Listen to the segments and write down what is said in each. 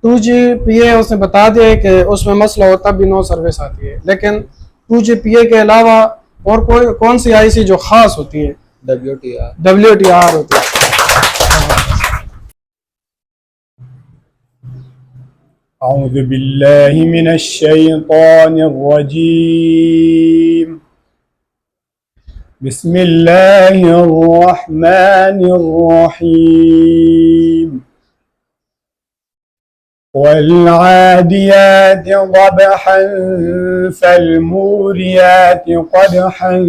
2GPA उसने बता दिया कि उसमें मसला हो तब भी नो सर्विस आती है, लेकिन 2GPA के अलावा और कोई कौन सी आईसी जो खास होती है? WTR होती है। अऊज़ु बिल्लाहि मिनश शैतानिर रजीम। बिस्मिल्लाहिर रहमानिर रहीम। वल्आदियात ज़बहन फल्मूरियात क़दहन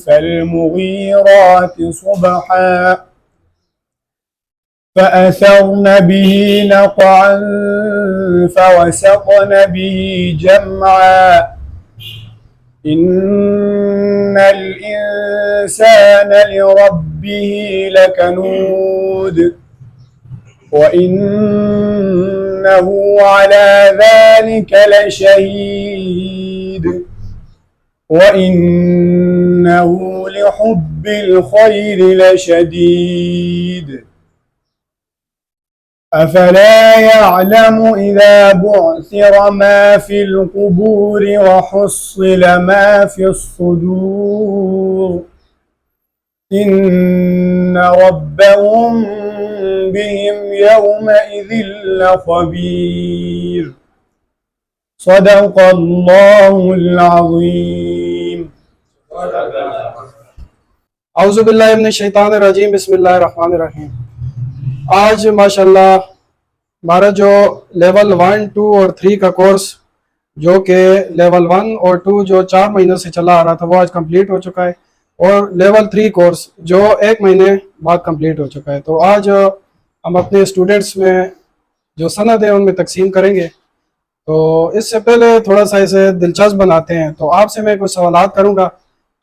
फल्मुगीरात सुबहा फअसरन बिही नक़अन फवसतन बिही जमआ इन्नल इंसान लिरब्बिही लकनूद व इन्नहु अला ज़ालिका लशहीद व इन्नहु लिहुब्बिल खैरि लशदीद अफला यअलमु इज़ा बुअसिर मा फिल क़ुबूर व हुस्सिल मा फिस्सुदूर इन्न रब्बहुम बिहिम यौमइज़िन लख़बीर। सदक़ल्लाहुल अज़ीम। औज़ु बिल्लाहि मिनश शैतानिर रजीम। बिस्मिल्लाहिर रहमानिर रहीम। आज माशाल्लाह हमारा जो लेवल 1, 2 और 3 का कोर्स, जो कि लेवल 1 और 2 जो 4 महीनों से चला आ रहा था, वो आज कंप्लीट हो चुका है, और लेवल 3 कोर्स जो 1 महीने बाद कंप्लीट हो चुका है। तो आज हम अपने स्टूडेंट्स में जो सनद है उनमें तकसीम करेंगे। तो इससे पहले थोड़ा सा इसे दिलचस्प बनाते हैं। तो आपसे मैं कुछ सवालात करूँगा,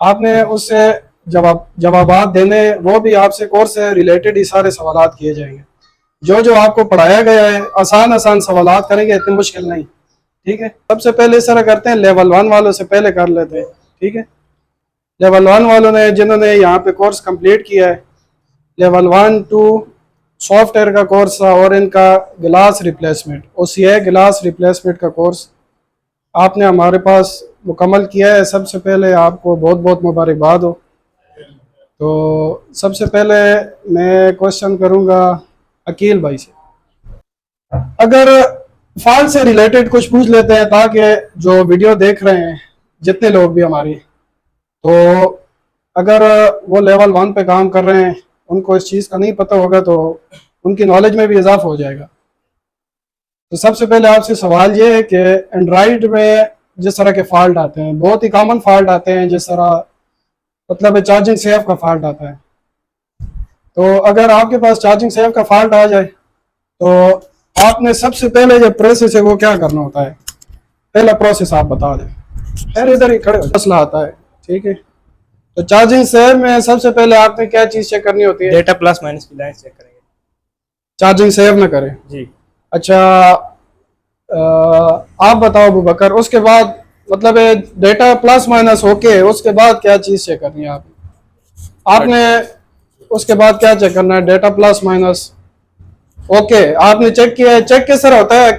आपने उससे जवाबात देने, वो भी आपसे कोर्स से रिलेटेड ही सारे सवालात किए जाएंगे। जो जो आपको पढ़ाया गया है आसान आसान सवालात करेंगे, इतनी मुश्किल नहीं, ठीक है। सबसे पहले इस तरह करते हैं, लेवल 1 वालों से पहले कर लेते हैं, ठीक है। लेवल 1 वालों ने जिन्होंने यहाँ पे कोर्स कंप्लीट किया है, लेवल 1, 2 सॉफ्टवेयर का कोर्स था, और इनका गिलास रिप्लेसमेंट OCI गिलास रिप्लेसमेंट का कोर्स आपने हमारे पास मुकम्मल किया है। सबसे पहले आपको बहुत बहुत मुबारकबाद हो। तो सबसे पहले मैं क्वेश्चन करूंगा अकील भाई से। अगर फॉल्ट से रिलेटेड कुछ पूछ लेते हैं, ताकि जो वीडियो देख रहे हैं जितने लोग भी हमारी, तो अगर वो लेवल 1 पे काम कर रहे हैं, उनको इस चीज़ का नहीं पता होगा, तो उनकी नॉलेज में भी इजाफा हो जाएगा। तो सबसे पहले आपसे सवाल ये है कि एंड्रॉइड में जिस तरह के फॉल्ट आते हैं, बहुत ही कॉमन फॉल्ट आते हैं, जिस तरह मतलब चार्जिंग सेफ का फॉल्ट आता है। तो अगर आपके पास चार्जिंग सेफ का फॉल्ट आ जाए, तो आपने सबसे पहले जो प्रोसेस है वो क्या करना होता है? पहला प्रोसेस आप बता दें। फिर इधर ही खड़े मसला आता है, ठीक है। तो चार्जिंग सेफ में सबसे पहले आपने क्या चीज़ चेक करनी होती है? डेटा प्लस माइनस की लाइन चेक करेंगे। चार्जिंग सेफ ना करें जी। अच्छा, आप बताओ अबू बकर, उसके बाद मतलब डेटा प्लस माइनस होके उसके बाद क्या चीज़ चेक करनी है आपने उसके बाद क्या चेक करना है? डेटा प्लस माइनस ओके आपने चेक किया है। चेक किस तरह होता है?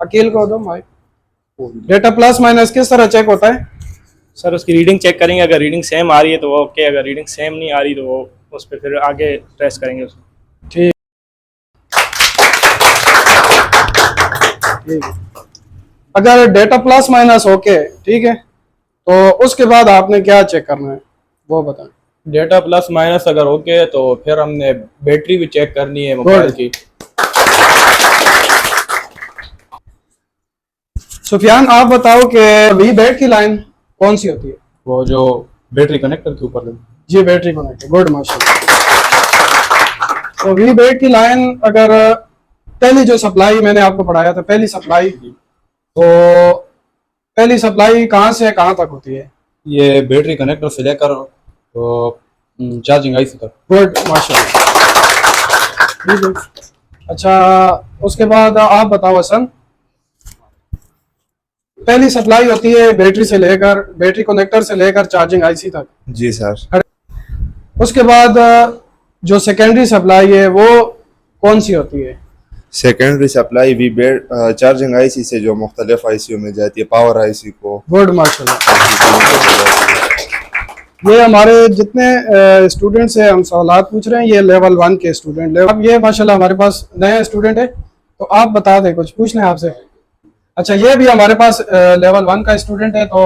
अकील को दो माइक। डेटा प्लस माइनस किस तरह चेक होता है? सर उसकी रीडिंग चेक करेंगे, अगर रीडिंग सेम आ रही है तो वो ओके, अगर रीडिंग सेम नहीं आ रही तो वो उस पर फिर आगे ट्रेस करेंगे उसको। ठीक। अगर डेटा प्लस माइनस ओके, ठीक है, तो उसके बाद आपने क्या चेक करना है वो बताएं। डेटा प्लस माइनस अगर ओके तो फिर हमने बैटरी भी चेक करनी है मोबाइल की। सुफियान आप बताओ कि वी बैट की लाइन कौन सी होती है? वो जो बैटरी कनेक्टर के ऊपर। जी बैटरी कनेक्टर, गुड माशाल्लाह। तो वी बैट की लाइन, अगर पहली जो सप्लाई मैंने आपको पढ़ाया था, पहली सप्लाई, तो पहली सप्लाई कहाँ से कहाँ तक होती है? ये बैटरी कनेक्टर से लेकर तो चार्जिंग आईसी तक। गुड माशाल्लाह। अच्छा, उसके बाद आप बताओ हसन, पहली सप्लाई होती है बैटरी से लेकर, बैटरी कनेक्टर से लेकर चार्जिंग आईसी तक। जी सर। उसके बाद जो सेकेंडरी सप्लाई है वो कौन सी होती है? Secondary supply V bed charging IC से जो मुख्तलिफ आईसीओ में जाती है, पावर आईसी को गुड माशाल्लाह। ये हमारे जितने स्टूडेंट्स हैं हम सवालात पूछ रहे हैं, ये लेवल 1 के स्टूडेंट। अब ये माशाल्लाह हमारे पास नए स्टूडेंट है, तो आप बता दें, कुछ पूछ लें आपसे। अच्छा, ये भी हमारे पास लेवल 1 का स्टूडेंट है, तो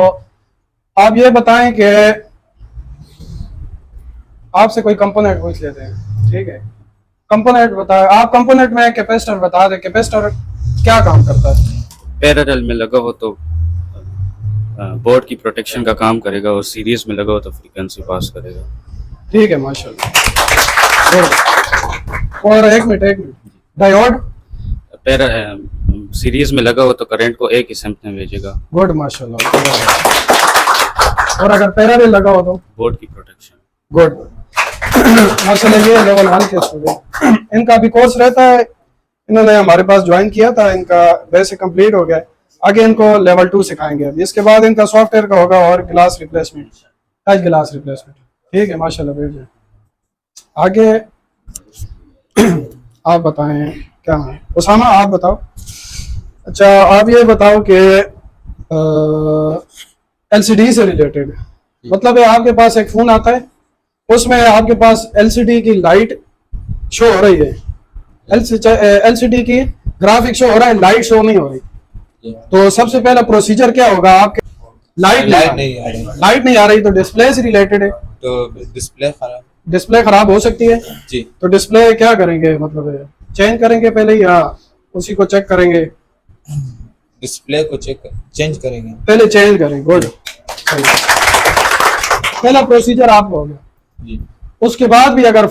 आप ये बताएं कि आपसे कोई कंपोनेंट पूछ लेते हैं, ठीक है। कंपोनेंट बताएं आप, कंपोनेंट में कैपेसिटर बता दें, कैपेसिटर क्या काम करता है? पैरेलल में लगा हो तो बोर्ड की प्रोटेक्शन का काम करेगा, और सीरीज में लगा हो तो फ्रीक्वेंसी पास करेगा। ठीक है माशाल्लाह। और एक मिनट, डायोड सीरीज में लगा हो तो करंट को एक ही सेंट में भेजेगा। गुड माशाल्लाह। और अगर पैरेलल लगा हो तो बोर्ड की प्रोटेक्शन। गुड माशाल्लाह। ये लेवल 1 के स्टूडेंट, इनका भी कोर्स रहता है, इन्होंने हमारे पास ज्वाइन किया था, इनका बेसिक कंप्लीट हो गया। आगे इनको लेवल 2 सिखाएंगे अभी, इसके बाद इनका सॉफ्टवेयर का होगा और glass replacement, touch glass replacement. ठीक है माशाल्लाह। भेजिए आगे। आप बताएं क्या है, उसामा आप बताओ। अच्छा, आप ये बताओ कि एलसीडी से रिलेटेड, मतलब है आपके पास एक फोन आता है, उसमें आपके पास एलसीडी की लाइट शो हो रही है, एलसीडी की ग्राफिक शो हो रहा है, लाइट शो नहीं हो रही, तो सबसे पहला प्रोसीजर क्या होगा आपके? लाइट नहीं आ रही तो डिस्प्ले से रिलेटेड है, तो डिस्प्ले खराब हो सकती है जी। तो डिस्प्ले क्या करेंगे, मतलब चेंज करेंगे पहले या उसी को चेक करेंगे? डिस्प्ले को चेंज करेंगे, पहले चेंज करेंगे। गुड, पहला प्रोसीजर आपका हो गया जी। उसके बाद भी अगर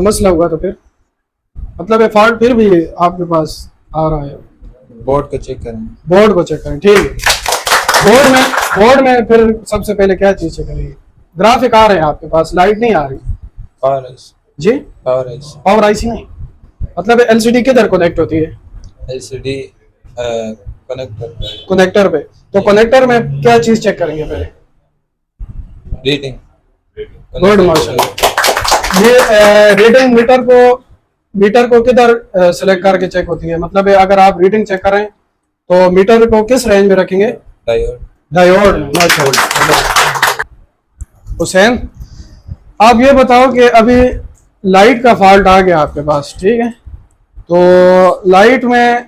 मसला हुआ तो फिर मतलब है फॉल्ट फिर भी आपके पास आ रहा है, बोर्ड को चेक करेंगे, बोर्ड को चेक करें। ठीक है, बोर्ड में फिर सबसे पहले क्या चीज चेक करेंगे? ग्राफिक आ रहे हैं आपके पास, लाइट नहीं आ रही पावर जी, पावर आईसी नहीं, मतलब एलसीडी किधर कनेक्ट होती है? एलसीडी कनेक्टर पे। तो कनेक्टर में क्या चीज चेक करेंगे पहले? रीडिंग। गुड माशाल्लाह। ये रीडिंग मीटर को किधर सेलेक्ट करके चेक होती है? मतलब अगर आप रीडिंग चेक करें तो मीटर को किस रेंज में रखेंगे? डायोड। माशाल्लाह। हुसैन, आप ये बताओ कि अभी लाइट का फॉल्ट आ गया आपके पास, ठीक है, तो लाइट में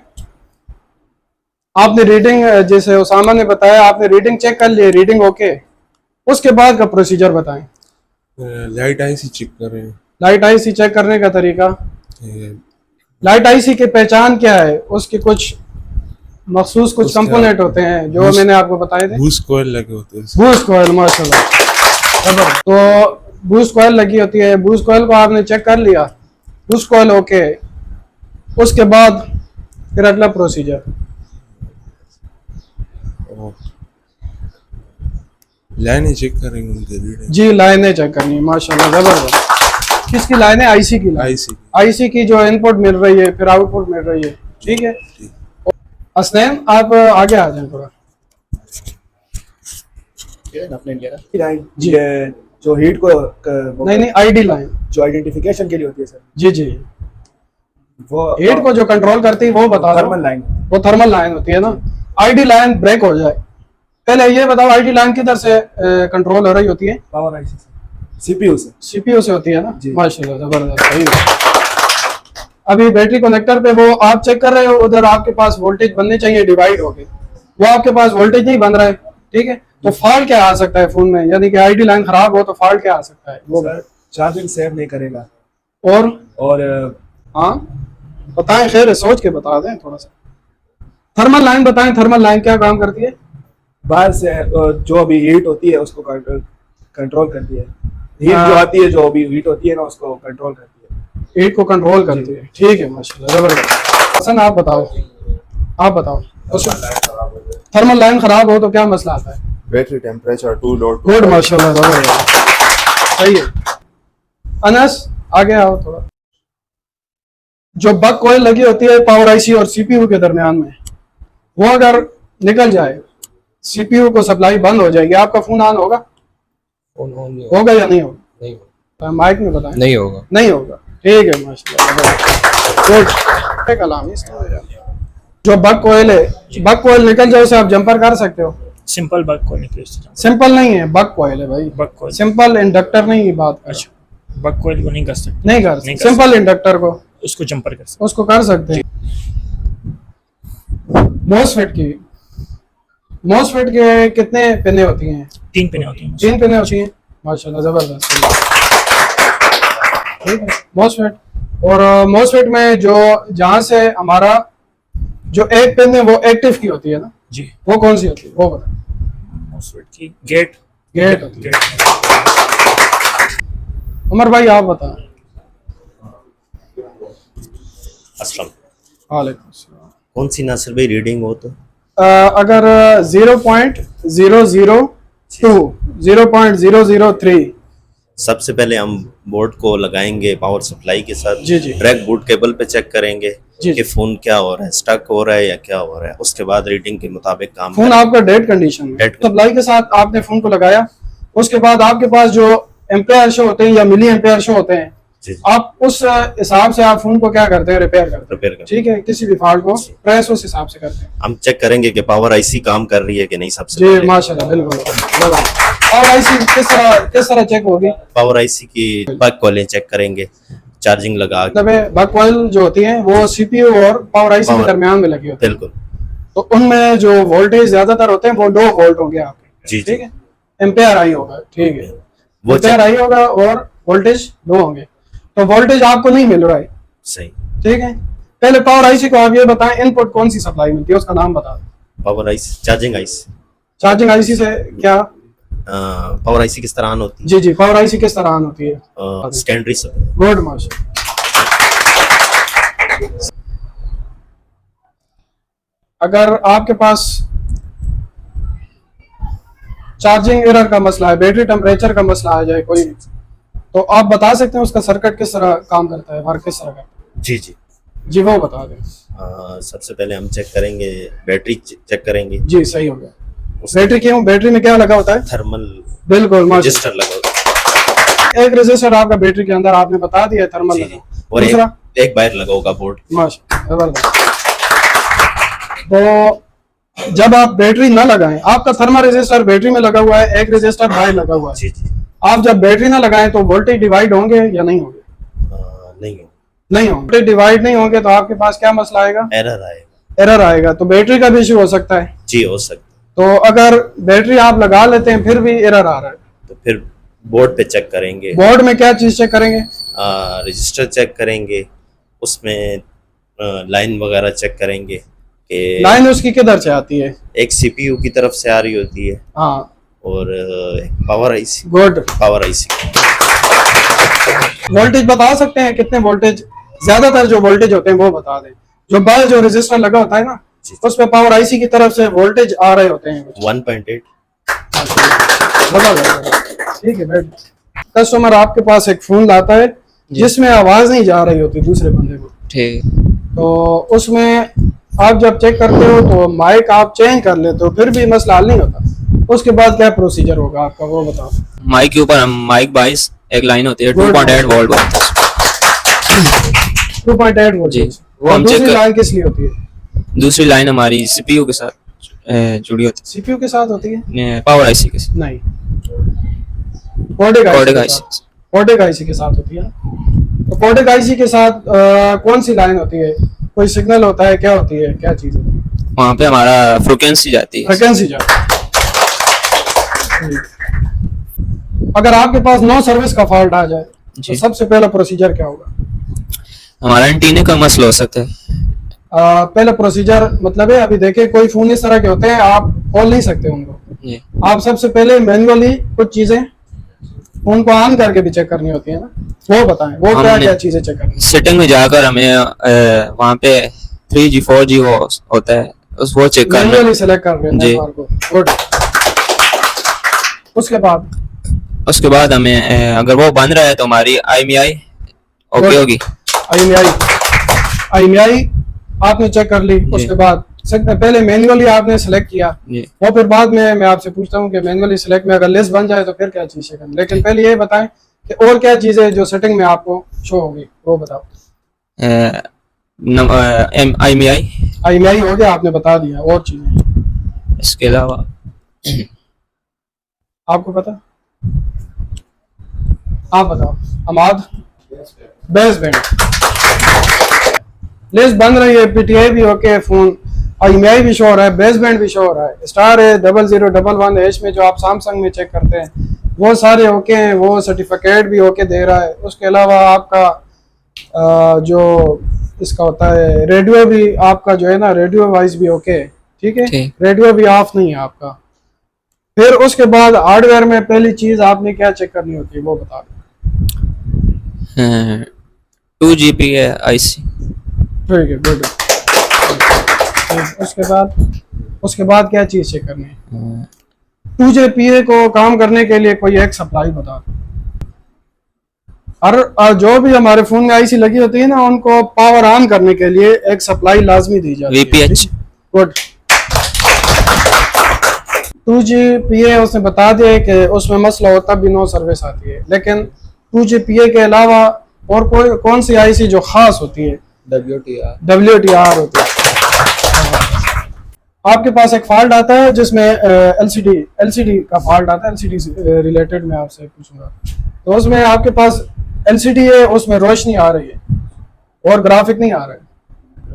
आपने रीडिंग, जैसे उसामा ने बताया, आपने रीडिंग चेक कर ली, रीडिंग ओके, उसके बाद का प्रोसीजर बताएं। लाइट आईसी चेक कर रहे हैं। लाइट आईसी चेक करने का तरीका, लाइट आईसी की पहचान क्या है? उसके कुछ मखसूस कुछ कंपोनेंट होते हैं जो मैंने आपको बताए थे। बूस्ट कॉइल लगे होते हैं। बूस्ट कॉइल, माशाल्लाह। तो बूस्ट कॉइल लगी होती है, बूस्ट कॉइल को आपने चेक कर लिया, बूस्ट कॉइल ओके, उसके बाद फिर अगला प्रोसीजर। लाइनें चेक करेंगे उनके रीडिंग। जी, लाइनें चेक करनी है, माशाल्लाह, जबरदस्त। किसकी लाइनें? आईसी की लाइन, आईसी की जो इनपुट मिल रही है फिर आउटपुट मिल रही है। ठीक है, असनैन आप आगे आ जाएं थोड़ा। जी, जो हीट को नहीं आईडी लाइन जो आइडेंटिफिकेशन के लिए होती है सर। जी जी, वो हीट को जो कंट्रोल करती है वो बता दो। थर्मल लाइन, वो थर्मल लाइन होती है ना। आईडी लाइन ब्रेक हो जाए, पहले ये बताओ आईडी लाइन किधर से कंट्रोल हो रही होती है? पावर आईसी से, सीपीयू से। सीपीयू से होती है ना। माशाल्लाह, जबरदस्त, सही है। अभी बैटरी कनेक्टर पे वो आप चेक कर रहे हो, उधर आपके पास वोल्टेज बनने चाहिए डिवाइड होके, वो आपके पास वोल्टेज नहीं बन रहा है, ठीक है, तो फॉल्ट क्या आ सकता है फोन में? यानी कि आईडी लाइन खराब हो तो फॉल्ट क्या आ सकता है? वो चार्जिंग सेव नहीं करेगा। और हाँ बताएं, खैर सोच के बता दें थोड़ा सा। थर्मल लाइन बताएं, थर्मल लाइन क्या काम करती है? बाहर से जो भी हीट होती है उसको कंट्रोल करती है। हीट जो आती है, जो भी हीट होती है ना, उसको कंट्रोल करती है, हीट को कंट्रोल करती है। ठीक है, माशाल्लाह, जबरदस्त। हसन आप बताओ थर्मल लाइन खराब हो तो क्या मसला आता है? Battery temperature too low. Good माशाल्लाह, जबरदस्त, सही है। अनस आगे आओ थोड़ा। जो बक कॉइल लगी होती है पावर आईसी और सीपीयू के दरमियान में, वो अगर निकल जाए, सीपीयू को सप्लाई बंद हो जाएगी, आपका फोन ऑन होगा? होगा या नहीं होगा? नहीं, माइक में बताएं। नहीं होगा। ठीक है, माशाल्लाह, गुड। कलाम जो बक कोयल है, बक कोयल निकल जाए उसे आप जंपर कर सकते हो। सिंपल बग को निकले सिंपल नहीं है, बक कोयल है भाई, बग को सिंपल इंडक्टर नहीं की बात कर। अच्छा बग कोयल को नहीं कर सकते, नहीं कर सकते, सिंपल इंडक्टर को उसको जंपर कर सकते। उसको कर सकते हैं। मोसफेट की, मोसफेट के कितने पिने होती हैं? 3 पिने होती हैं। 3 पिने होती हैं, माशाल्लाह जबरदस्त। ठीक है मोसफेट, और मोसफेट में जो जहाँ से हमारा जो एक पिन है वो एक्टिव की होती है ना जी, वो कौन सी होती है वो बता। मोसफेट की गेट गेट होती है। उमर भाई आप बताएं। अस्सलाम, वालेकुम अस्सलाम। कौन सी नासिर भाई रीडिंग हो तो? अगर 0.002 0.003 सबसे पहले हम बोर्ड को लगाएंगे पावर सप्लाई के साथ। जी जी ट्रैक बूट केबल पे चेक करेंगे जी कि फोन क्या हो रहा है, स्टक हो रहा है या क्या हो रहा है। उसके बाद रीडिंग के मुताबिक काम फोन करेंगे। आपका डेड कंडीशन में, Dead सप्लाई के साथ आपने फोन को लगाया, उसके बाद आपके पास जो एम्पेयर शो होते हैं या मिली एम्पेयर शो होते हैं, जी जी, आप उस हिसाब से आप फोन को क्या करते हैं, रिपेयर करते हैं। रिपेयर करेंगे। ठीक है, किसी भी फॉल्ट को प्रेस उस हिसाब से करते हैं। हम चेक करेंगे कि पावर आईसी काम कर रही है कि नहीं। सबसे जी पहले माशाल्लाह, बिल्कुल। और ऐसी किस तरह चेक होगी? पावर आईसी की बग कॉलें चेक करेंगे, चार्जिंग लगा के। मतलब बक कॉइल जो होती है वो सीपीयू और पावर आईसी के Power- दरमियान में लगी होती है, बिल्कुल तो उनमें जो वोल्टेज ज्यादातर होते हैं वो 2 वोल्ट होंगे आपके। जी ठीक जी, है, एम्पेयर आई होगा। ठीक है, वो एम्पेयर चेक आई होगा और वोल्टेज 2 होंगे, तो वोल्टेज आपको नहीं मिल रहा है। सही। ठीक है, पहले पावर आईसी को आप ये बताएं इनपुट कौन सी सप्लाई मिलती है, उसका नाम बता दें। Power IC, charging IC. Charging IC से क्या? पावर आईसी किस तरह ऑन होती जी जी, पावर आईसी किस तरह ऑन होती है? है? Secondary supply. गुड माशा। अगर आपके पास चार्जिंग एरर का मसला है, बैटरी टेम्परेचर का मसला आ जाए कोई, तो आप बता सकते हैं उसका सर्किट किस तरह काम करता है, वर्क किस तरह करता है? जी जी, जी वो बता दें। सबसे पहले हम चेक करेंगे, बैटरी चेक करेंगे। जी सही हो गया। बैटरी क्यों, बैटरी में क्या लगा होता है? थर्मल बिल्कुल माशा। रजिस्टर लगा होता है। एक रजिस्टर आपका बैटरी के अंदर आपने बता दिया थर्मल जी, लगा। जी। और दूसरा एक वायर लगा होगा बोर्ड। माशा, जबरदस्त। तो जब आप बैटरी ना लगाएं, आपका थर्मल रजिस्टर बैटरी में लगा हुआ है, एक रजिस्टर बाहर लगा हुआ है, जी जी, आप जब बैटरी ना लगाएं तो वोल्टेज डिवाइड होंगे या नहीं होंगे? नहीं हो, नहीं होंगे। वोल्टेज डिवाइड नहीं होंगे तो आपके पास क्या मसला आएगा? एरर आएगा। एरर आएगा। तो बैटरी का भी इशू हो सकता है। जी हो सकता तो अगर बैटरी आप लगा लेते हैं फिर भी एरर आ रहा है, है। तो फिर बोर्ड पे चेक करेंगे, बोर्ड में क्या चीज चेक करेंगे? रजिस्टर चेक करेंगे, उसमें लाइन वगैरह चेक करेंगे कि लाइन उसकी किधर से आती है? एक सीपीयू की तरफ से आ रही होती है हाँ और एक power IC, good. Power IC. Voltage बता सकते हैं कितने वोल्टेज? ज्यादातर जो वोल्टेज होते हैं वो बता दें। जो बाहर जो रजिस्टर लगा होता है ना, उस पे पावर आईसी की तरफ से वोल्टेज आ रहे होते हैं कुछ। 1.8। ठीक है बैठ। कस्टमर आपके पास एक फोन लाता है जिसमें आवाज नहीं जा रही होती दूसरे बंदे को, ठीक। तो उसमें आप जब चेक करते हो तो माइक आप चेंज कर लेते हो, फिर भी मसला हल नहीं होता। उसके बाद क्या प्रोसीजर होगा आपका वो बताओ। माइक के ऊपर हम माइक 22 एक लाइन होती है 2.8 वोल्ट होता है। 2.8 वोल्ट जी, वो और हम चेक दूसरी कर, लाइन किस लिए होती है? दूसरी लाइन हमारी सीपीयू के साथ जुड़ी होती सीपीयू के साथ होती है? है, पावर आईसी के साथ, नहीं, codec codec IC IC. Codec IC के साथ होती है। तो कोडेक आईसी के साथ कौन सी लाइन होती है? कोई सिग्नल होता है, क्या होती है, क्या चीज होती है? वहाँ पे हमारा फ्रिक्वेंसी जाती है। फ्रिक्वेंसी जाती है। अगर आपके पास नो सर्विस का फॉल्ट आ जाए तो जी। सबसे पहला प्रोसीजर क्या होगा? हमारा एंटीने का मसला हो सकता है। पहला प्रोसीजर मतलब है, अभी देखिए कोई फोन इस तरह के होते हैं आप खोल नहीं सकते उनको। जी, आप सबसे पहले मैन्युअली कुछ चीजें फोन को ऑन करके भी चेक करनी होती है ना, वो बताएं वो क्या हमने- क्या चीजें चेक करनी? सेटिंग में जाकर हमें वहाँ पे 3G 4G होता है, वो चेक करना। मैन्युअली सेलेक्ट कर रहे हैं जी। नेटवर्क को। गुड। उसके बाद हमें अगर वो बन रहा है तो हमारी IMEI ओके होगी। IMEI आपने चेक कर ली। उसके बाद पहले मैन्युअली आपने सेलेक्ट किया, जी, और फिर बाद में मैं आपसे पूछता हूँ कि मैन्युअली सेलेक्ट में अगर लिस्ट बन जाए तो फिर क्या चीज़ करनी, लेकिन पहले ये बताएं कि और क्या चीज़ें जो सेटिंग में आपको शो होगी वो बताओ। IMEI। IMEI हो गया, आपने बता दिया। और चीजें इसके अलावा आपको पता? आप बताओ अमाद। बेस बैंड लिस्ट बन रही है। PTI भी ओके, फोन IMEI भी शो हो रहा है, बेस बैंड भी शो हो रहा है, स्टार है 0011H में जो आप सैमसंग में चेक करते हैं वो सारे ओके हैं, वो सर्टिफिकेट भी ओके दे रहा है। उसके अलावा आपका जो इसका होता है रेडियो भी आपका जो है ना, रेडियो वाइज भी ओके है, ठीक है, ठीक। रेडियो भी ऑफ नहीं है आपका। फिर उसके बाद हार्डवेयर में पहली चीज आपने क्या चेक करनी होती है वो बता दो। 2 GB है IC। ठीक है, गुड। उसके बाद क्या चीज चेक करनी है? 2JPA को काम करने के लिए कोई एक सप्लाई बता दो। और जो भी हमारे फोन में IC लगी होती है ना, उनको पावर ऑन करने के लिए एक सप्लाई लाजमी दी जाती है। VPH। गुड। 2JPA उसने बता दिया कि उसमें मसला होता भी नो सर्विस आती है, लेकिन 2JPA के अलावा और कोई कौन सी IC जो खास होती है? WTR होती है। आपके पास एक फॉल्ट आता है जिसमें LCD का फॉल्ट आता है। LCD से रिलेटेड मैं आपसे पूछूंगा। तो उसमें आपके पास LCD है, उसमें रोशनी आ रही है और ग्राफिक नहीं आ रहा है।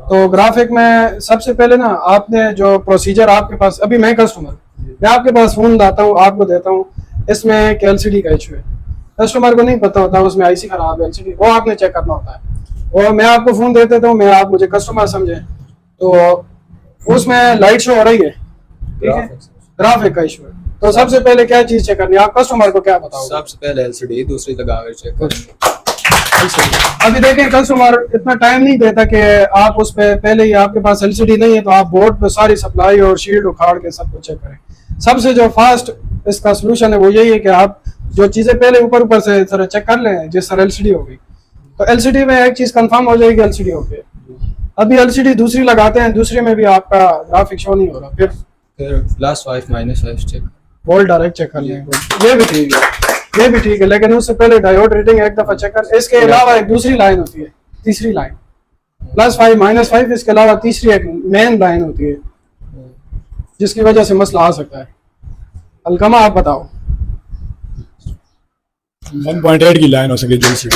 तो ग्राफिक में सबसे पहले ना आपने जो प्रोसीजर आपके पास, अभी मैं कस्टमर, मैं आपके पास फोन लाता हूँ, आपको देता हूँ, इसमें LCD का इशू है। कस्टमर को नहीं पता होता उसमें IC खराब है, LCD वो आपने चेक करना होता है। और मैं आपको फोन दे देता हूँ, मैं आप मुझे कस्टमर समझे, तो उसमें लाइट शो हो रही है, ठीक है, ग्राफिक का इशू है। तो सबसे पहले क्या चीज चेक करनी है? आप कस्टमर को क्या बताओगे? सबसे पहले LCD, दूसरी लगा कर चेक कर। अभी देखें कस्टमर इतना टाइम नहीं देता कि आप उस पे पहले ही आपके पास LCD नहीं है तो आप बोर्ड पे सारी सप्लाई और शील्ड उखाड़ के सब कुछ चेक करें। सबसे जो फास्ट इसका सोल्यूशन है वो यही है कि आप जो चीजें पहले ऊपर से तरह चेक कर लें, जिस तरह LCD होगी तो LCD में एक चीज कंफर्म हो जाएगी, LCD हो गई। अभी LCD दूसरी लगाते हैं, दूसरे में भी आपका ग्राफिक शो नहीं हो रहा, फिर +5 -5 चेक, वोल्ट डायरेक्ट चेक कर लेंगे। ये भी ठीक है, ये भी ठीक है, लेकिन उससे पहले डायोड रीडिंग एक दफा चेक कर। इसके अलावा एक दूसरी लाइन होती है, तीसरी लाइन, +5 -5। इसके अलावा तीसरी एक मेन लाइन होती है जिसकी वजह से मसला आ सकता है। अलकमा आप बताओ। 1.8 की लाइन हो सके LCD।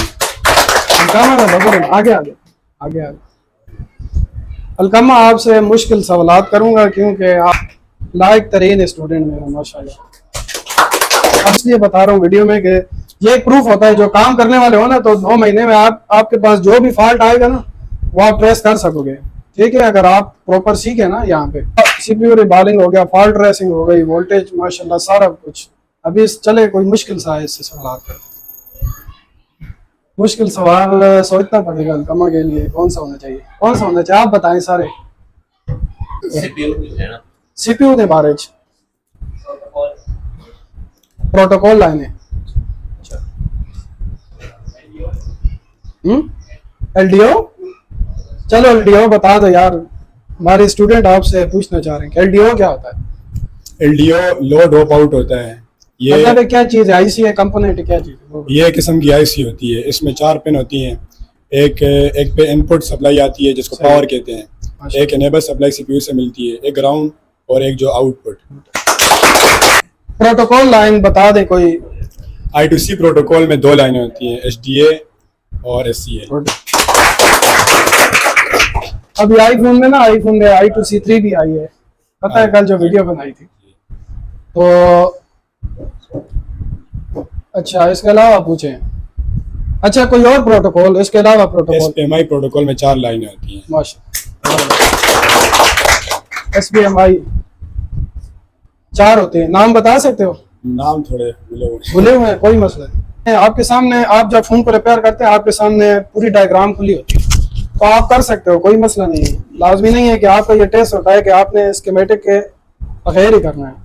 अलकमा आगे आगे आगे आगे। अलकमा आपसे मुश्किल सवालात करूंगा क्योंकि आप लायक तरीन स्टूडेंट मेरा माशाल्लाह। अब इसलिए बता रहा हूँ वीडियो में कि ये एक प्रूफ होता है, जो काम करने वाले हो ना तो 2 महीने में आपके पास जो भी फॉल्ट आएगा ना वो आप ट्रेस कर सकोगे, ठीक है, अगर आप प्रॉपर सीखे ना। यहाँ पे CPU रिबॉलिंग हो गया, फॉल्ट ट्रेसिंग हो गई, वोल्टेज माशाल्लाह सारा कुछ। अभी चले कोई मुश्किल सा है इससे सवाल कर, मुश्किल सवाल सोचना पड़ेगा अलकमा के लिए। कौन सा होना चाहिए, कौन सा होना चाहिए आप बताएं सारे। CPU ਦੇ ਬਾਰੇ ਚ प्रोटोकॉल लाइन है। LDO, चलो LDO बता दो यार, हमारे स्टूडेंट आपसे पूछना चाह रहे हैं कि LDO क्या होता है? LDO लो ड्रॉप आउट होता है। ये मतलब क्या चीज है? IC है, कंपोनेंट क्या चीज है? ये किस्म की IC होती है, इसमें 4 पिन होती हैं। एक पे इनपुट सप्लाई आती है जिसको पावर कहते हैं, एक एनेबल सप्लाई CPU से मिलती है, एक ग्राउंड और एक जो आउटपुट। प्रोटोकॉल लाइन बता दे कोई। I2C प्रोटोकॉल में 2 लाइनें होती हैं, SDA और SCA। अभी आईफोन में ना, आईफोन में I2C3 भी आई है, पता है, कल जो वीडियो बनाई थी। तो अच्छा, इसके अलावा पूछें, अच्छा कोई और प्रोटोकॉल इसके अलावा? प्रोटोकॉल SPMI प्रोटोकॉल में 4 लाइनें होती हैं। माशाल्लाह, SPMI 4 होते हैं। नाम बता सकते हो? नाम थोड़े भूले हुए हैं, कोई मसला नहीं। आपके सामने आप जब फोन को रिपेयर करते हैं आपके सामने पूरी डायग्राम खुली होती है, तो आप कर सकते हो, कोई मसला नहीं है। लाजमी नहीं है कि आपका ये टेस्ट होता है कि आपने स्कीमेटिक के बगैर ही करना है।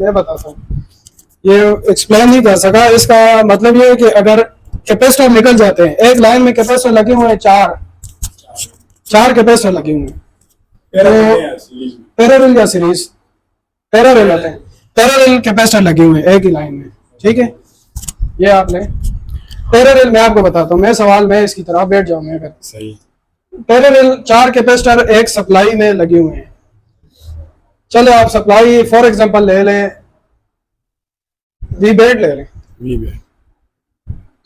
मैं बताता हूँ, ये एक्सप्लेन नहीं कर सका। इसका मतलब ये है कि अगर कैपेसिटर निकल जाते हैं, एक लाइन में कैपेसिटर लगे हुए हैं, चार कैपेसिटर लगे हुए हैं, पैरेलल या सीरीज, पैरेलल होते हैं, पैरेलल कैपेसिटर लगे हुए हैं एक ही लाइन में, ठीक है। ये आप लें पैरेलल, मैं आपको बताता हूँ, मैं इसकी तरफ बैठ जाऊँ मैं, अगर सही पैरेलल 4 कैपेसिटर एक सप्लाई में लगे हुए हैं। चलो आप सप्लाई फॉर एग्जांपल ले लें, वी बेड ले लें, वी बेड,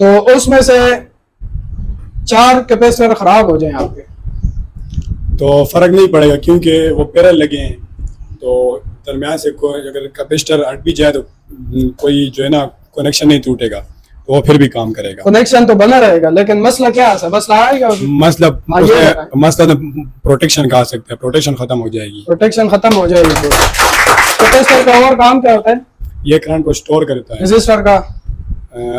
तो उसमें से 4 कैपेसिटर खराब हो जाएं आपके, तो फर्क नहीं पड़ेगा क्योंकि वो पैरेलल लगे हैं। तो दरमियान से कोई अगर कैपेसिटर हट भी जाए तो कोई जो है ना कनेक्शन नहीं टूटेगा, तो वो फिर भी काम करेगा। कनेक्शन तो बना रहेगा, लेकिन मसला क्या है? मसला आएगा, मतलब हाँ, ये है। मसला तो प्रोटेक्शन कहा सकते हैं, प्रोटेक्शन खत्म हो जाएगी। प्रोटेक्शन खत्म हो जाएगी। तो कैपेसिटर का और काम क्या होता है? ये करंट को स्टोर करता है। रेजिस्टर का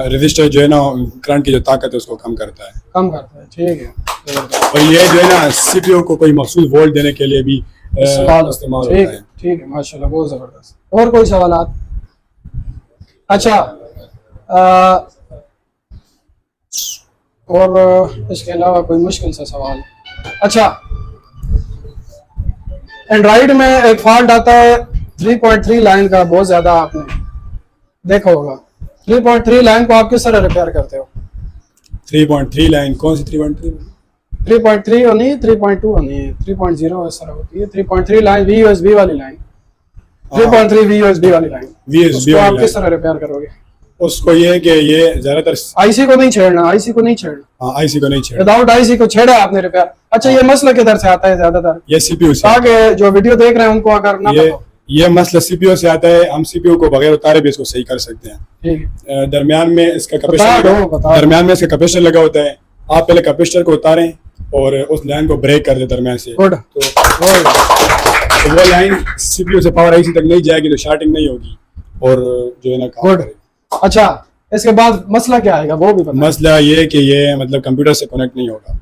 रजिस्टर जो है ना करंट की जो ताकत है उसको कम करता है। कम करता है, ठीक है। और ये जो है ना सीपीयू को कोई मखसूस वोल्ट देने के लिए भी इस्तेमाल होता ठीक है। है, ठीक है, माशाल्लाह, बहुत जबरदस्त। और कोई सवालात? अच्छा, और इसके अलावा कोई मुश्किल सा सवाल? अच्छा, एंड्रॉइड में एक फॉल्ट आता है 3.3 लाइन का, बहुत ज्यादा आपने देखा होगा। 3.3 लाइन को आप किस तरह रिपेयर करते हो? 3.3 लाइन कौन सी? 3.3 3.3 होनी है, 3.2 होनी है, 3.0 इस तरह होती है। 3.3 लाइन VUSB वाली लाइन, 3.3 VUSB वाली लाइन, VSB उसको आप वाली किस तरह रिपेयर करोगे? उसको ये है कि ये ज्यादातर आईसी को नहीं छेड़ना, आईसी को नहीं छेड़ना, आईसी को नहीं छेड़ा, विदाउट आईसी को छेड़ा आपने रिपेयर। अच्छा, ये मसला किधर से आता है ज्यादातर? ये सीपीयू से। ताकि जो वीडियो देख रहे हैं उनको अगर ना पता हो। ये मसला सीपीयू से आता है। हम सीपीयू को बगैर उतारे भी इसको सही कर सकते हैं। ठीक है, दरमियान में इसका बता कैपेसिटर दो, बता दो। दरमियान में इसका कैपेसिटर लगा होता है। आप पहले कैपेसिटर को उतारें और उस लाइन को ब्रेक कर दे दरमियान से, गुड, तो वो लाइन सीपीयू से पावर आईसी तक नहीं जाएगी, तो शार्टिंग नहीं होगी और जो है ना काम गुड। करेगी। अच्छा, इसके बाद मसला क्या आएगा वो भी बता। मसला ये है कि ये मतलब कंप्यूटर से कनेक्ट नहीं होगा।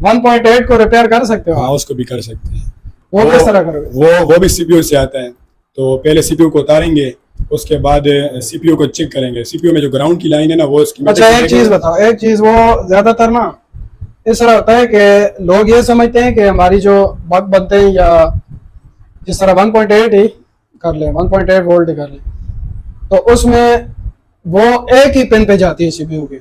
1.8 को रिपेयर कर सकते हो हाँ, आप? उसको भी कर सकते हैं। वो किस तरह करोगे? वो भी सीपीयू से आता है। तो पहले सीपीयू को उतारेंगे, उसके बाद सीपीयू को चेक करेंगे। सीपीयू में जो ग्राउंड की लाइन है ना, वो उसकी अच्छा, एक चीज बताओ, एक चीज, वो ज्यादातर ना इस तरह होता है कि लोग ये समझते हैं कि हमारी जो बग बनते हैं, या जिस तरह 1.8 ही कर ले, 1.8 वोल्ट ही कर ले, तो उसमें वो एक ही पिन पे जाती है सीपीयू की।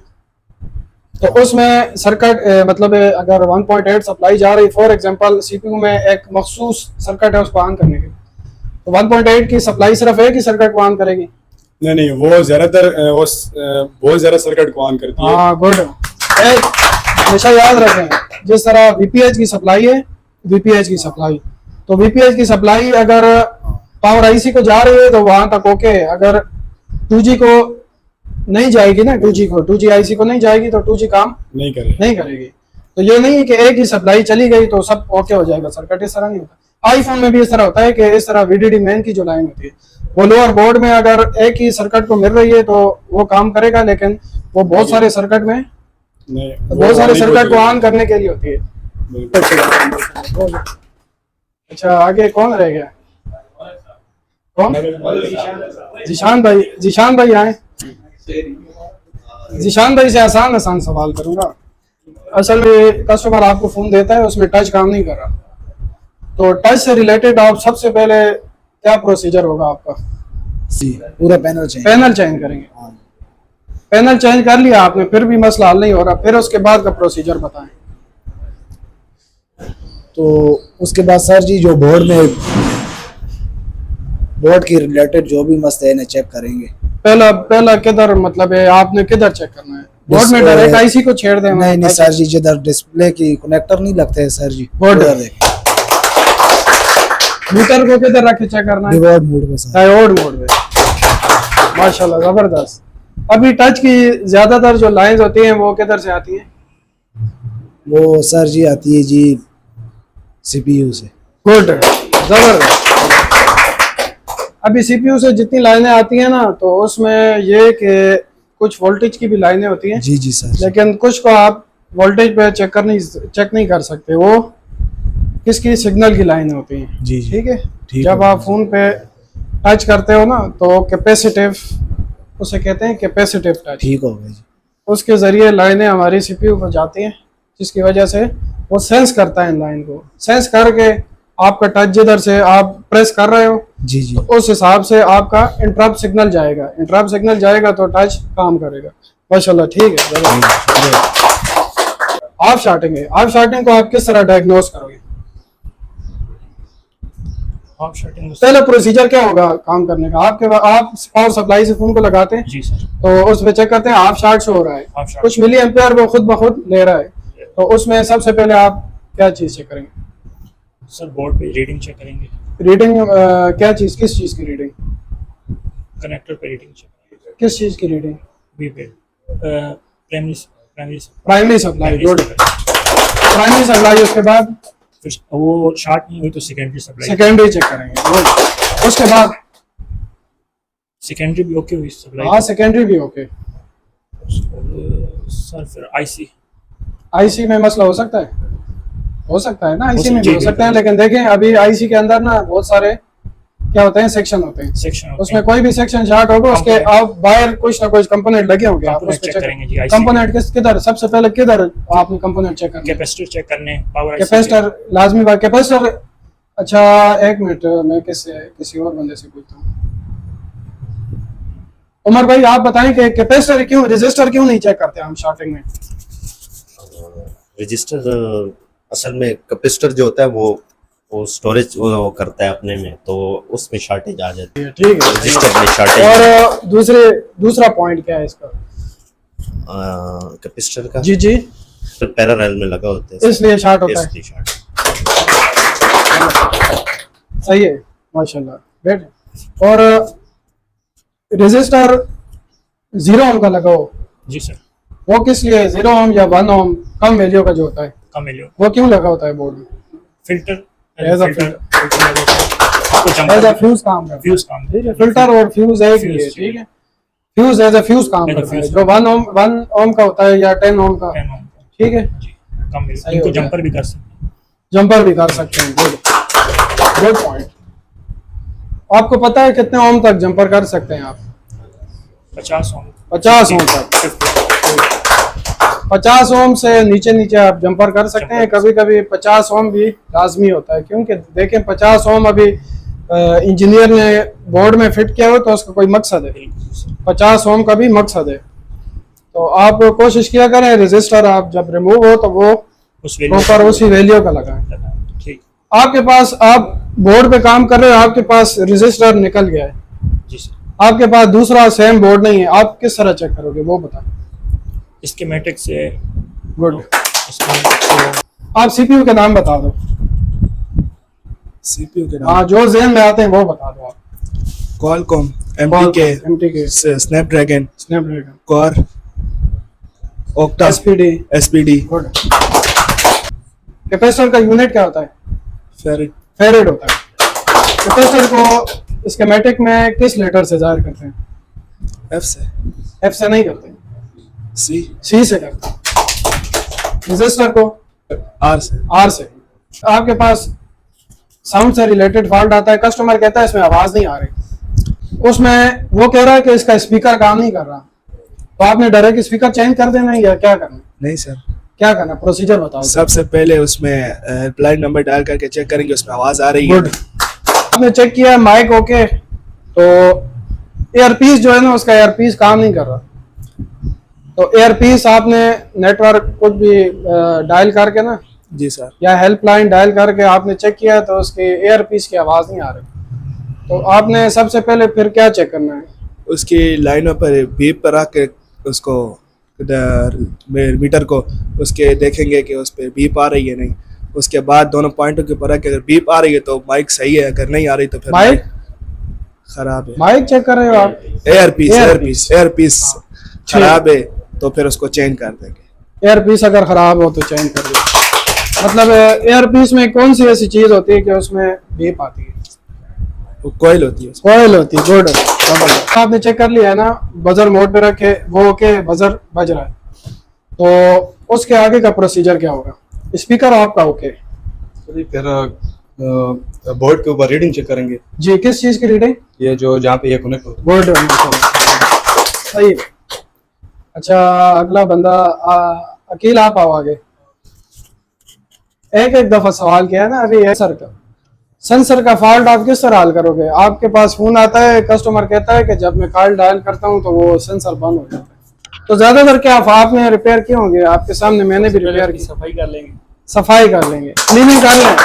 तो उसमें सर्किट मतलब अगर 1.8 सप्लाई जा रही, फॉर एग्जांपल सीपीयू में एक मखसूस सर्किट है उसको ऑन करने के, तो 1.8 की सप्लाई सिर्फ एक ही सर्किट को ऑन करेगी? नहीं, वो ज्यादातर बहुत ज्यादा सर्किट को ऑन करती है। हाँ, गुड। हमेशा याद रखें, जिस तरह वीपीएच की सप्लाई है, वीपीएच की सप्लाई, तो वीपीएच की सप्लाई अगर पावर आईसी को जा रही है तो वहां तक ओके। अगर 2G को नहीं जाएगी ना, 2G आईसी को नहीं जाएगी तो 2G काम नहीं करेगी। तो ये नहीं है कि एक ही सप्लाई चली गई तो सब ओके हो जाएगा सर्किट, इस तरह नहीं होता। आईफोन में भी इस तरह होता है कि इस तरह VDD मेन की जो लाइन होती है, वो लोअर बोर्ड में अगर एक ही सर्किट को मिल रही है तो वो काम करेगा, लेकिन वो बहुत सारे सर्किट में बहुत सारे सर्किट को ऑन करने के लिए होती है। अच्छा, आगे कौन रह गया? कौन? जीशान भाई आए। जीशान भाई से आसान सवाल करूंगा। असल में कस्टमर आपको फोन देता है, उसमें टच काम नहीं कर रहा, तो टच से रिलेटेड आप सबसे पहले क्या प्रोसीजर होगा आपका? पूरा पैनल चेंज करेंगे। पैनल चेंज कर लिया आपने, फिर भी मसला हल नहीं हो रहा, फिर उसके बाद का प्रोसीजर बताएं। तो उसके बाद सर जी जो बोर्ड की रिलेटेड जो भी मसले हैं चेक करेंगे। पहला किधर, मतलब है आपने किधर चेक करना है? बोर्ड में डायरेक्ट आईसी को छेड़ दें? नहीं सर जी, जिधर डिस्प्ले की कनेक्टर नहीं लगते हैं सर जी, बोर्ड मीटर को किधर रख के चेक करना है? डायोड मोड पे सर। डायोड मोड पे। माशाल्लाह, जबरदस्त। अभी टच की ज्यादातर जो लाइंस होती हैं वो किधर से आती हैं? वो सर जी आती है जी सीपीयू से। गुड, जबरदस्त। अभी सीपीयू से जितनी लाइनें आती हैं ना, तो उसमें ये कि कुछ वोल्टेज की भी लाइनें होती हैं। जी सर। लेकिन कुछ को आप वोल्टेज पे चेक नहीं कर सकते, वो किसकी सिग्नल की लाइनें होती हैं। जी ठीक है। जब आप फोन पे टच करते हो ना, तो कैपेसिटिव, उसे कहते हैं कैपेसिटिव टच। ठीक हो गया जी। उसके जरिए लाइनें हमारी सीपीयू को जाती हैं, जिसकी वजह से वो सेंस करता है इन लाइन को। सेंस करके आपका टच जिधर से आप प्रेस कर रहे हो जी तो उस हिसाब से आपका इंटरप्ट सिग्नल जाएगा। इंटरप्ट सिग्नल जाएगा तो टच काम करेगा, माशाल्लाह, ठीक है, जबरदस्त। आप शार्टिंग है, आप शार्टिंग को आप किस तरह डायग्नोस करोगे? हाफ शर्टिंग पहले प्रोसीजर क्या होगा काम करने का? आप पावर सप्लाई से फोन को लगाते हैं, जी सर, तो उस पे चेक करते हैं हाफ शार्ट शो हो रहा है, हाफ शार्ट कुछ मिली एम्पेयर वो खुद ब खुद ले रहा है, तो उसमें सबसे पहले आप क्या चीज़ चेक करेंगे? सर बोर्ड पे रीडिंग चेक करेंगे, रीडिंग क्या चीज़, किस चीज़ की रीडिंग? कनेक्टर पे रीडिंग चेक करेंगे, किस चीज़ की रीडिंग? बी पे primary primary supply, good. Primary supply, उसके बाद फिर वो शार्ट नहीं हुई तो सेकेंडरी सप्लाई, सेकेंडरी चेक करेंगे, गुड। उसके बाद सेकेंडरी भी ओके हुई सप्लाई, हाँ सेकेंडरी भी ओके। सर फिर आईसी, आईसी में मसला हो सकता है ना, आईसी में भी जी, हो सकता है, लेकिन देखें अभी आईसी के अंदर ना बहुत सारे क्या होते हैं, सेक्शन होते हैं, सेक्शन उसमें कोई भी सेक्शन शार्ट होगा, उसके आप बाहर कुछ ना कुछ कंपोनेंट लगे होंगे, आप उस पे चेक चेक करेंगे जी। कंपोनेंट किधर सबसे पहले किधर आपने कंपोनेंट चेक करना? कैपेसिटर चेक करने, पावर कैपेसिटर लाजमी बात, कैपेसिटर। अच्छा एक मिनट, मैं किसी और बंदे से पूछता हूँ। उमर भाई आप बताएं कि कैपेसिटर क्यों, रजिस्टर क्यों नहीं चेक करते हम शार्टिंग में? रजिस्टर असल में कैपेसिटर जो होता है वो स्टोरेज वो करता है अपने में, तो उसमें शॉर्टेज आ जाती है, ठीक है, रजिस्टर में शॉर्टेज। और दूसरा पॉइंट क्या है इसका? कैपेसिटर का जी तो पैरेलल में लगा होता है, इसलिए शार्ट होता है, इसलिए शॉर्ट। सही है माशाल्लाह, बैठ। और रजिस्टर 0 ओम का लगाओ, जी सर, वो किस लिए 0 ओम या 1 ओम कम वैल्यू का जो होता है, कम वैल्यू, वो क्यों लगा होता है बोर्ड में? फिल्टर एज अ फ्यूज काम करता है, फ्यूज काम, ठीक है, फिल्टर और फ्यूज एक ही है, ठीक है, फ्यूज एज अ फ्यूज काम करता है, जो 1 ओम का होता है या 10 ओम का, ठीक है, कम वैल्यू, सही इनको होता है। जंपर भी कर सकते हैं, जंपर भी कर सकते हैं, गुड पॉइंट। आपको पता है कितने ओम तक जंपर कर सकते हैं आप? 50 ओम, 50 ओम तक, 50 ओम से नीचे आप जंपर कर सकते हैं। कभी कभी 50 ओम भी लाजमी होता है, क्योंकि देखें 50 ओम अभी इंजीनियर ने बोर्ड में फिट किया हो तो उसका कोई मकसद है, 50 ओम का भी मकसद है। तो आप कोशिश किया करें रजिस्टर आप जब रिमूव हो तो वो प्रॉपर उसी वैल्यू का लगाएं। ठीक, आपके पास, आप बोर्ड पे काम कर रहे हो, आपके पास रजिस्टर निकल गया है, जी सर, आपके पास दूसरा सेम बोर्ड नहीं है, आप किस तरह चेक करोगे वो बताएं? स्कीमेटिक से, गुड। आप सीपीयू के नाम बता दो, सीपीयू के हाँ जो जेन में आते हैं वो बता दो आप। Qualcomm, MTK, Snapdragon, core, octa, SPD. Good. Capacitor का यूनिट क्या होता है? फेरेड होता है। कैपेसिटर को स्कीमेटिक में किस लेटर से जाहिर करते हैं? एफ से नहीं करते, सी से करते हैं। रजिस्टर को आर से। आपके पास साउंड से रिलेटेड फॉल्ट आता है, कस्टमर कहता है इसमें आवाज नहीं आ रही, उसमें वो कह रहा है कि इसका स्पीकर काम नहीं कर रहा, तो आपने डायरेक्ट स्पीकर चेंज कर देना है या क्या करना? नहीं सर, क्या करना, प्रोसीजर बताओ। सबसे पहले उसमें हेल्पलाइन नंबर डाल करके चेक करेंगे उसमें आवाज आ रही है। गुड। आपने चेक किया माइक ओके, तो एयरपीस जो है ना उसका एयरपीस काम नहीं कर रहा, तो एयरपीस आपने नेटवर्क कुछ भी डायल करके ना, जी सर, या हेल्पलाइन डायल करके आपने चेक किया तो उसके एयरपीस की आवाज़ नहीं आ रही, तो आपने सबसे पहले फिर क्या चेक करना है? उसकी लाइनों पर बीप पर आके उसको मीटर को उसके देखेंगे कि उस पर बीप आ रही है नहीं, उसके बाद दोनों पॉइंटों के ऊपर आके अगर बीप आ रही है तो माइक सही है, अगर नहीं आ रही तो फिर माइक खराब है। माइक चेक कर रहे हो आप? एयरपीस खराब है तो फिर उसको चेंज कर देंगे। एयरपीस अगर खराब हो तो चेंज कर दो। मतलब एयरपीस में कौन सी ऐसी चीज होती है कि उसमें बीप आती है? वो कॉइल होती है। कॉइल होती है, गुड। आपने चेक कर लिया है ना, बजर मोड पे रखे वो ओके, बजर बज रहा है, तो उसके आगे का प्रोसीजर क्या होगा? स्पीकर आपका ओके, फिर बोर्ड के ऊपर रीडिंग चेक करेंगे जी। किस चीज की रीडिंग? ये जो जहाँ पे ये कनेक्ट होता गुड, सही। अच्छा अगला बंदा अकील, आप आओ आगे। एक दफा सवाल किया है ना अभी सेंसर का, सेंसर का फॉल्ट आप किस तरह हल करोगे? आपके पास फोन आता है, कस्टमर कहता है कि जब मैं कॉल डायल करता हूं तो वो सेंसर बंद हो जाता है, तो ज्यादातर क्या आपने रिपेयर किए होंगे, आपके सामने मैंने भी रिपेयर की। सफाई कर लेंगे, सफाई कर लेंगे, क्लीनिंग कर लें।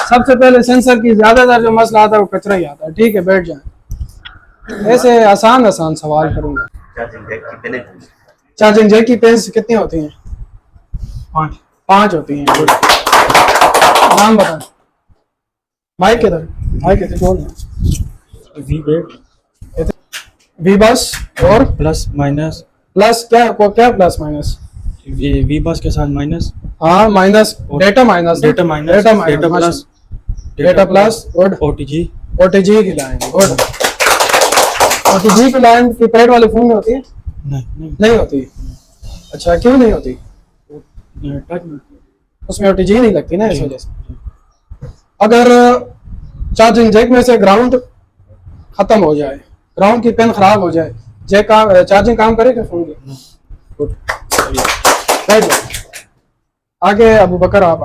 सबसे पहले सेंसर की ज्यादातर जो मसला आता है वो कचरा ही आता है। ठीक है, बैठ जाए। ऐसे आसान आसान सवाल करूंगा। चार्जिंग जैक की पिन्स कितनी होती हैं? 5 होती हैं। Good। नाम बताओ। माइक किधर? माइक किधर? बोल। वी बस और प्लस माइनस, प्लस क्या प्लस माइनस? वी बस के साथ माइनस, हाँ minus, data minus, data minus, data plus, data plus और ओटीजी, ओटीजी की लाइन। गुड। ओटीजी की लाइन की पैड वाले फोन में होती है? नहीं होती। अच्छा, क्यों नहीं होती? उसमें ओटीजी नहीं लगती ना, इस वजह से। अगर चार्जिंग जैक में से ग्राउंड खत्म हो जाए, ग्राउंड की पिन खराब हो जाए, चार्जिंग काम करेगा फोन की? गुड। आगे अबू बकर आप।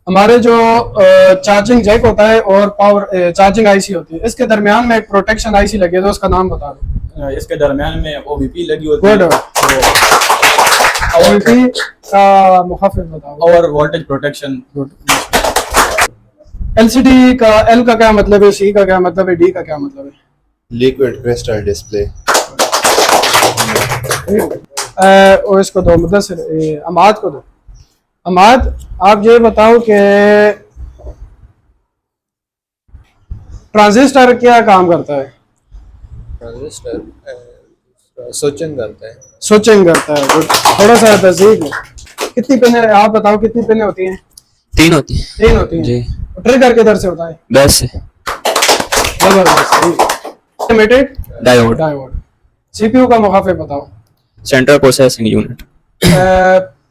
हमारे जो चार्जिंग जैक होता है और पावर चार्जिंग आईसी होती है, इसके दरमियान में एक प्रोटेक्शन आईसी लगी है, तो उसका नाम बता दो। इसके दरमियान में ओवीपी लगी होती है। गुड। ओवीपी का मुखाफिज बताओ। और वोल्टेज प्रोटेक्शन। गुड। एलसीडी का एल का क्या मतलब है, सी का क्या मतलब है, डी का क्या मतलब है? Liquid crystal display. और इसको दो, मुदस्सिर अमाद को दो। अमाद, आप ये बताओ कि ट्रांजिस्टर क्या काम करता है? ट्रांजिस्टर स्विचिंग करता है। स्विचिंग करता है। गुड। थोड़ा सा तस्दीक है। कितनी पिने, आप बताओ कितनी पिने होती हैं? 3 होती है 3 होती हैं जी। ट्रिगर किधर से होता है? बेस से जबरदस्त। Automated diode, diode. सीपीयू का मुखाफिज बताओ। Central processing unit.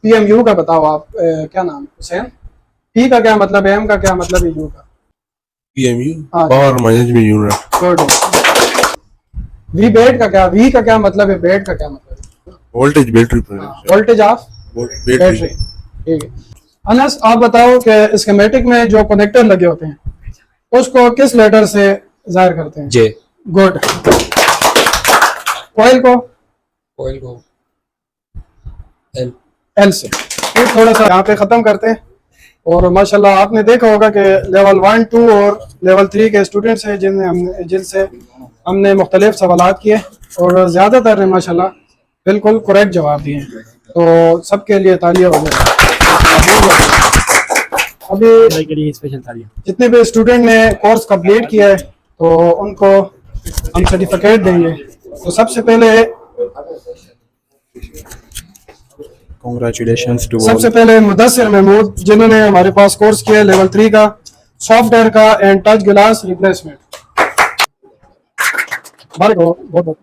पीएमयू का बताओ आप। क्या नाम हुसैन? पी का क्या मतलब है, एम का क्या मतलब है, यू का? पीएमयू हाँ। Power management unit. Good. V bed का क्या, वी का क्या मतलब है, बेड का क्या मतलब है? Voltage battery voltage of battery. ठीक है। अनस, आप बताओ कि स्कीमेटिक में जो कनेक्टर लगे होते हैं उसको किस लेटर से जाहिर करते हैं? जे। गुड। कॉइल को एल से। फिर थोड़ा सा यहाँ पे ख़त्म करते हैं। और माशाल्लाह आपने देखा होगा कि लेवल 1, 2 और लेवल 3 के स्टूडेंट्स हैं जिनसे हमने मुख्तलिफ सवालात किए और ज़्यादातर ने माशाल्लाह बिल्कुल करेक्ट जवाब दिए। तो सबके लिए तालियां हो जाए। अभी स्पेशल तालियां। जितने भी स्टूडेंट ने कोर्स कंप्लीट किया है तो उनको हम सर्टिफिकेट देंगे। तो सबसे पहले कांग्रेचुलेशंस टू सबसे पहले मुदस्सिर महमूद, जिन्होंने हमारे पास कोर्स किया लेवल 3 का सॉफ्टवेयर का एंड टच गिलास रिप्लेसमेंट। बहुत बहुत